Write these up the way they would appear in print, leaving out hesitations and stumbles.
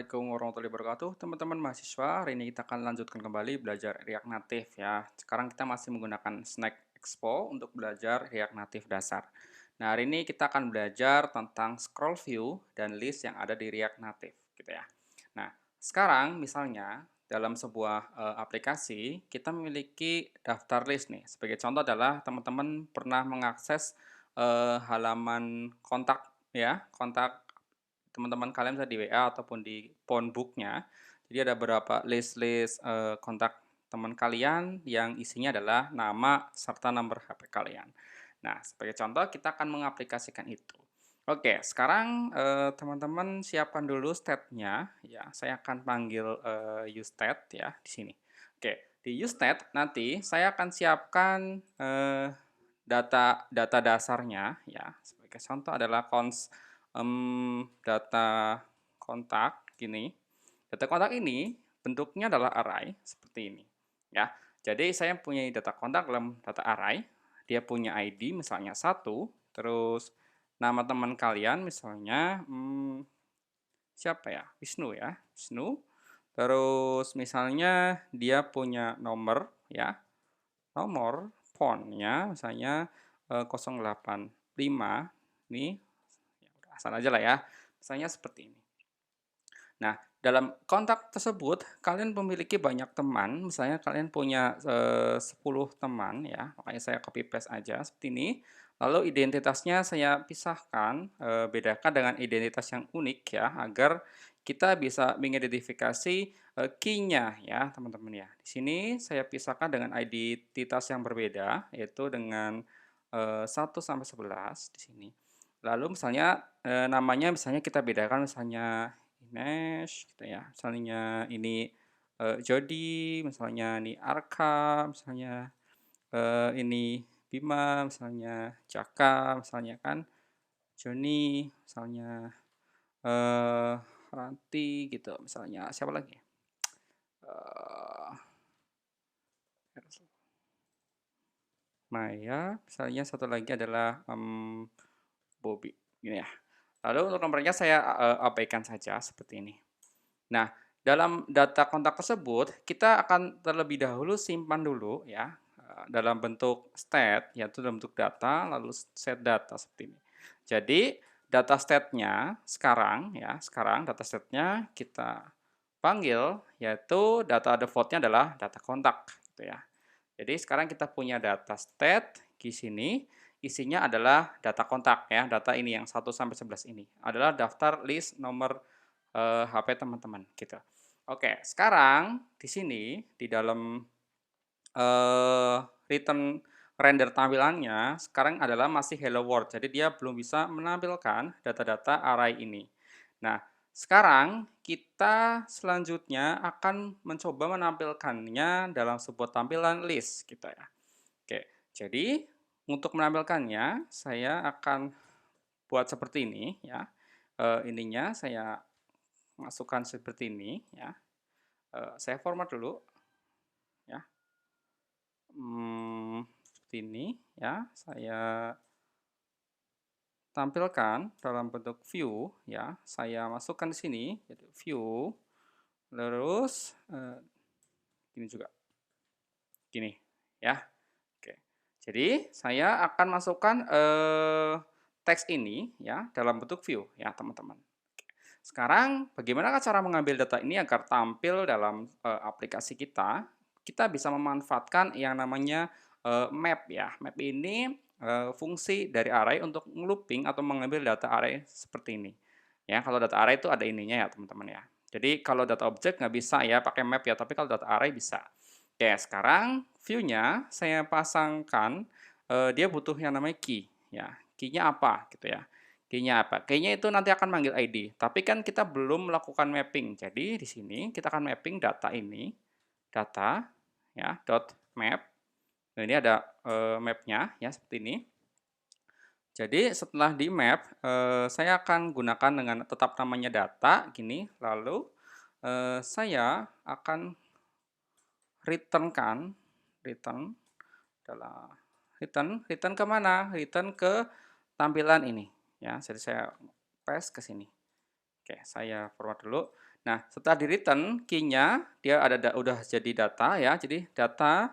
Assalamualaikum warahmatullahi wabarakatuh, teman-teman mahasiswa. Hari ini kita akan lanjutkan kembali belajar React Native ya. Sekarang kita masih menggunakan Snack Expo untuk belajar React Native dasar. Nah, hari ini kita akan belajar tentang scroll view dan list yang ada di React Native gitu ya. Nah, sekarang misalnya dalam sebuah aplikasi kita memiliki daftar list nih. Sebagai contoh adalah teman-teman pernah mengakses halaman kontak ya, kontak teman-teman kalian bisa di WA ataupun di phone book-nya. Jadi ada beberapa list-list kontak teman kalian yang isinya adalah nama serta nomor HP kalian. Nah, sebagai contoh kita akan mengaplikasikan itu. Oke, sekarang teman-teman siapkan dulu state-nya ya. Saya akan panggil useState ya di sini. Oke, di useState nanti saya akan siapkan data data dasarnya ya. Sebagai contoh adalah data kontak gini. Data kontak ini bentuknya adalah array seperti ini ya. Jadi saya punya data kontak dalam data array. Dia punya ID misalnya satu, terus nama teman kalian misalnya siapa ya? Wisnu ya, Wisnu. Terus misalnya dia punya nomor ya, nomor phone-nya misalnya 085 nih, ya asal aja lah ya. Misalnya seperti ini. Nah, dalam kontak tersebut kalian memiliki banyak teman, misalnya kalian punya 10 teman ya, makanya saya copy paste aja seperti ini. Lalu identitasnya saya pisahkan, bedakan dengan identitas yang unik ya, agar kita bisa mengidentifikasi key-nya ya, teman-teman ya. Di sini saya pisahkan dengan identitas yang berbeda, yaitu dengan 1 sampai 11 di sini. Lalu misalnya namanya misalnya kita bedakan misalnya Ines gitu ya. Misalnya ini Jody, misalnya ini Arka, misalnya ini Bima, misalnya Jaka, misalnya kan Joni, misalnya eh Ranti gitu, misalnya siapa lagi? Eh Maya, misalnya satu lagi adalah Bobby, gini ya. Lalu untuk nomornya saya abaikan saja seperti ini. Nah, dalam data kontak tersebut, kita akan terlebih dahulu simpan dulu ya, dalam bentuk state, yaitu dalam bentuk data, lalu set data seperti ini. Jadi, data state-nya sekarang ya, sekarang data state-nya kita panggil, yaitu data default-nya adalah data kontak gitu ya. Jadi sekarang kita punya data state di sini, isinya adalah data kontak ya, data ini yang 1 sampai 11 ini adalah daftar list nomor HP teman-teman gitu. Oke, sekarang di sini di dalam eh, return render tampilannya sekarang adalah masih hello world. Jadi dia belum bisa menampilkan data-data array ini. Nah, sekarang kita selanjutnya akan mencoba menampilkannya dalam sebuah tampilan list gitu ya. Oke, jadi untuk menampilkannya saya akan buat seperti ini ya. Ininya saya masukkan seperti ini ya. Saya format dulu ya. Seperti ini ya. Saya tampilkan dalam bentuk view ya. Saya masukkan di sini jadi view. Terus gini juga. Gini ya. Oke. Jadi saya akan masukkan teks ini ya dalam bentuk view ya, teman-teman. Sekarang bagaimana cara mengambil data ini agar tampil dalam aplikasi kita? Kita bisa memanfaatkan yang namanya map ya. Map ini fungsi dari array untuk looping atau mengambil data array seperti ini. Ya, kalau data array itu ada ininya ya, teman-teman ya. Jadi kalau data objek nggak bisa ya pakai map ya, tapi kalau data array bisa. Oke, sekarang view-nya saya pasangkan dia butuh yang namanya key ya. Key-nya apa gitu ya. Key-nya apa? Key-nya itu nanti akan manggil ID, tapi kan kita belum melakukan mapping. Jadi di sini kita akan mapping data ini, data ya, dot map. Nah, ini ada map-nya ya seperti ini. Jadi setelah di map, saya akan gunakan dengan tetap namanya data gini, lalu saya akan return adalah return ke mana? Return ke tampilan ini ya. Jadi saya paste ke sini. Oke, saya forward dulu. Nah, setelah di return key-nya dia ada udah jadi data ya, jadi data.id.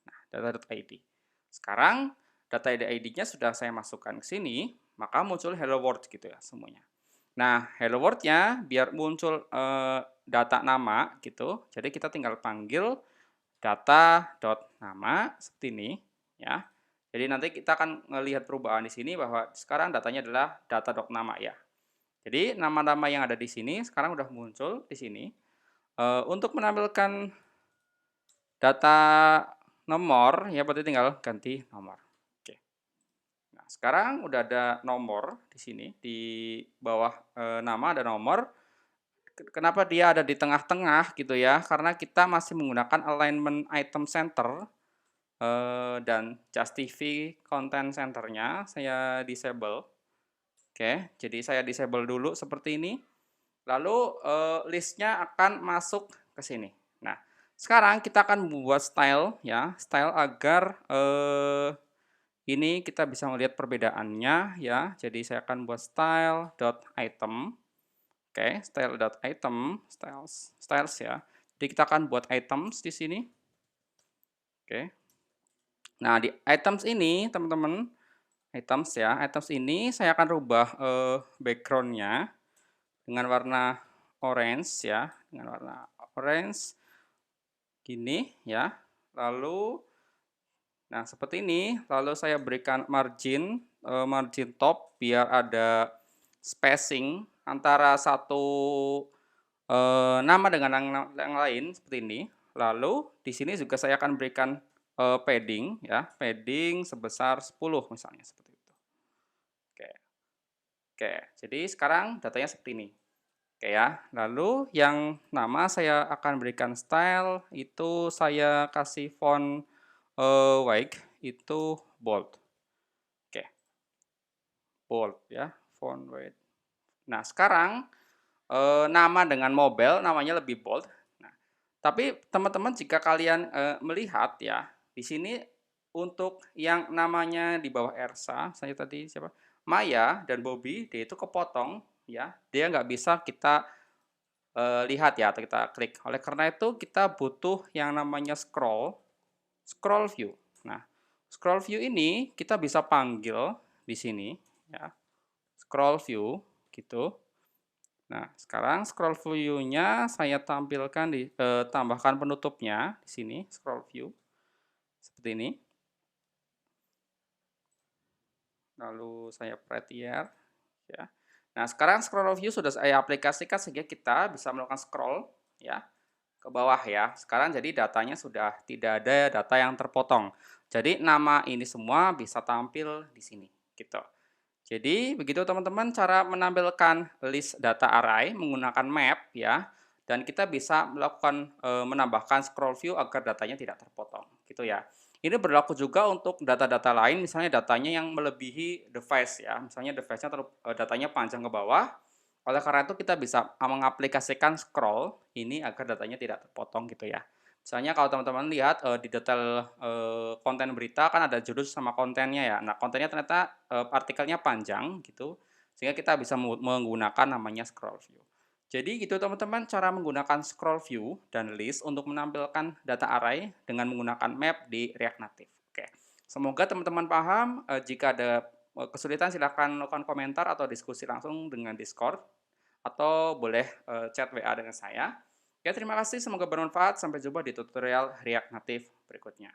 Nah, data.id. Sekarang data ID-nya sudah saya masukkan ke sini, maka muncul hello world gitu ya semuanya. Nah, hello world-nya biar muncul data nama gitu, jadi kita tinggal panggil data.nama seperti ini ya. Jadi nanti kita akan melihat perubahan di sini bahwa sekarang datanya adalah data.nama ya. Jadi nama-nama yang ada di sini sekarang udah muncul di sini. Untuk menampilkan data nomor ya berarti tinggal ganti nomor. Oke. Nah, sekarang udah ada nomor di sini di bawah nama ada nomor. Kenapa dia ada di tengah-tengah gitu ya? Karena kita masih menggunakan alignment item center dan justify content centernya saya disable. Oke, jadi saya disable dulu seperti ini. Lalu listnya akan masuk ke sini. Nah, sekarang kita akan membuat style ya, style agar ini kita bisa melihat perbedaannya ya. Jadi saya akan buat style.item. Oke, style.item, styles ya. Jadi kita akan buat items di sini. Oke. Nah, di items ini teman-teman, items ya, items ini saya akan rubah backgroundnya dengan warna orange ya, dengan warna orange gini ya. Lalu nah seperti ini, lalu saya berikan margin margin top biar ada spacing antara satu nama dengan yang lain seperti ini. Lalu di sini juga saya akan berikan padding ya, padding sebesar 10 misalnya seperti itu. Oke. Oke, jadi sekarang datanya seperti ini. Oke ya, lalu yang nama saya akan berikan style itu saya kasih font white itu bold. Oke, bold ya, font white. Nah, sekarang nama dengan mobile namanya lebih bold. Nah, tapi teman-teman jika kalian melihat ya, di sini untuk yang namanya di bawah Ersa, saya tadi siapa? Maya dan Bobby, dia itu kepotong ya. Dia nggak bisa kita lihat ya atau kita klik. Oleh karena itu kita butuh yang namanya scroll view. Nah, scroll view ini kita bisa panggil di sini ya. Scroll view gitu. Nah, sekarang scroll view-nya saya tampilkan di tambahkan penutupnya di sini scroll view seperti ini. Lalu saya prettier ya. Nah, sekarang scroll view sudah saya aplikasikan sehingga kita bisa melakukan scroll ya ke bawah ya. Sekarang jadi datanya sudah tidak ada data yang terpotong. Jadi nama ini semua bisa tampil di sini gitu. Jadi begitu teman-teman cara menampilkan list data array menggunakan map ya. Dan kita bisa melakukan menambahkan scroll view agar datanya tidak terpotong gitu ya. Ini berlaku juga untuk data-data lain misalnya datanya yang melebihi device ya. Misalnya device-nya datanya panjang ke bawah. Oleh karena itu kita bisa mengaplikasikan scroll ini agar datanya tidak terpotong gitu ya. Misalnya kalau teman-teman lihat di detail konten berita kan ada judul sama kontennya ya. Nah, kontennya ternyata artikelnya panjang gitu, sehingga kita bisa menggunakan namanya scroll view. Jadi gitu teman-teman cara menggunakan scroll view dan list untuk menampilkan data array dengan menggunakan map di React Native. Oke, semoga teman-teman paham. Jika ada kesulitan silahkan lakukan komentar atau diskusi langsung dengan Discord atau boleh chat WA dengan saya. Ya, terima kasih, semoga bermanfaat. Sampai jumpa di tutorial React Native berikutnya.